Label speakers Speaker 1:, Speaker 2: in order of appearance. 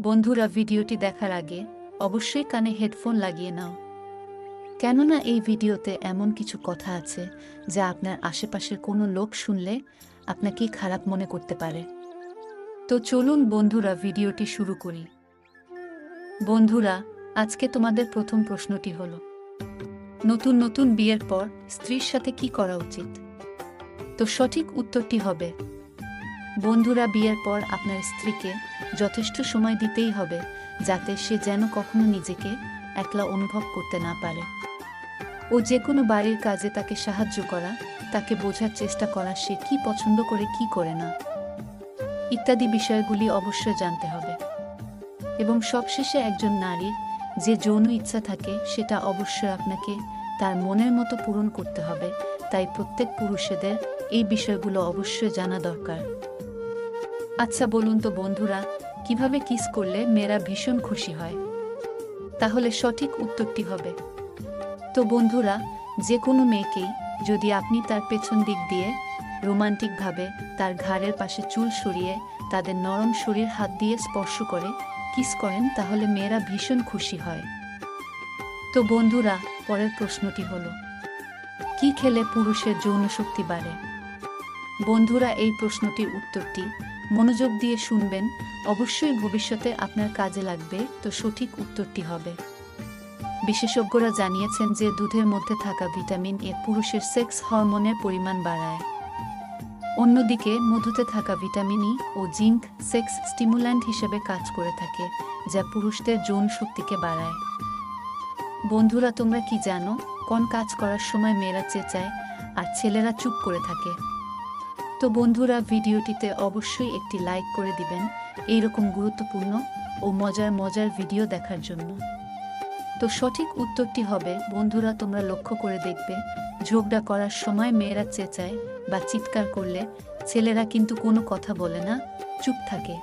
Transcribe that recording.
Speaker 1: বন্ধুরা, ভিডিওটি দেখার আগে অবশ্যই কানে হেডফোন লাগিয়ে নাও, কেননা এই ভিডিওতে এমন কিছু কথা আছে যা আপনার আশেপাশের কোনো লোক শুনলে আপনাকে খারাপ মনে করতে পারে। তো চলুন বন্ধুরা, ভিডিওটি শুরু করি। বন্ধুরা, আজকে তোমাদের প্রথম প্রশ্নটি হলো, নতুন নতুন বিয়ের পর স্ত্রীর সাথে কি করা উচিত? তো সঠিক উত্তরটি হবে, বন্ধুরা, বিয়ের পর আপনার স্ত্রীকে যথেষ্ট সময় দিতেই হবে, যাতে সে যেন কখনো নিজেকে একলা অনুভব করতে না পারে। ও যে কোনো বাড়ির কাজে তাকে সাহায্য করা, তাকে বোঝার চেষ্টা করা সে কি পছন্দ করে কি করে না, ইত্যাদি বিষয়গুলি অবশ্যই জানতে হবে। এবং সবশেষে একজন নারীর যে যৌন ইচ্ছা থাকে সেটা অবশ্যই আপনাকে তার মনের মতো পূরণ করতে হবে। তাই প্রত্যেক পুরুষদের এই বিষয়গুলো অবশ্যই জানা দরকার। আচ্ছা বলুন তো বন্ধুরা, কিভাবে কিস করলে মেয়েরা ভীষণ খুশি হয়? তাহলে সঠিক উত্তরটি হবে, তো বন্ধুরা, যে কোনো মেয়েকেই যদি আপনি তার পেছন দিক দিয়ে রোমান্টিকভাবে তার ঘাড়ের পাশে চুল সরিয়ে তাদের নরম শরীর হাত দিয়ে স্পর্শ করে কিস করেন, তাহলে মেয়েরা ভীষণ খুশি হয়। তো বন্ধুরা, পরের প্রশ্নটি হলো, কি খেলে পুরুষের যৌন শক্তি বাড়ে? বন্ধুরা, এই প্রশ্নটির উত্তরটি মনোযোগ দিয়ে শুনবেন, অবশ্যই ভবিষ্যতে আপনার কাজে লাগবে। তো সঠিক উত্তরটি হবে, বিশেষজ্ঞরা জানিয়েছেন যে দুধের মধ্যে থাকা ভিটামিন এ পুরুষের সেক্স হরমোনের পরিমাণ বাড়ায়। অন্যদিকে মধুতে থাকা ভিটামিন ই ও জিঙ্ক সেক্স স্টিমুল্যান্ট হিসেবে কাজ করে থাকে, যা পুরুষদের যৌন শক্তিকে বাড়ায়। বন্ধুরা, তোমরা কি জানো কোন কাজ করার সময় মেয়েরা চেঁচায় আর ছেলেরা চুপ করে থাকে? তো বন্ধুরা, ভিডিওটিতে অবশ্যই একটি লাইক করে দিবেন এইরকম গুরুত্বপূর্ণ ও মজার মজার ভিডিও দেখার জন্য। তো সঠিক উত্তরটি হবে, বন্ধুরা, তোমরা লক্ষ্য করে দেখবে, ঝগড়া করার সময় মেয়েরা চেঁচায় বা চিৎকার করলে ছেলেরা কিন্তু কোনো কথা বলে না, চুপ থাকে।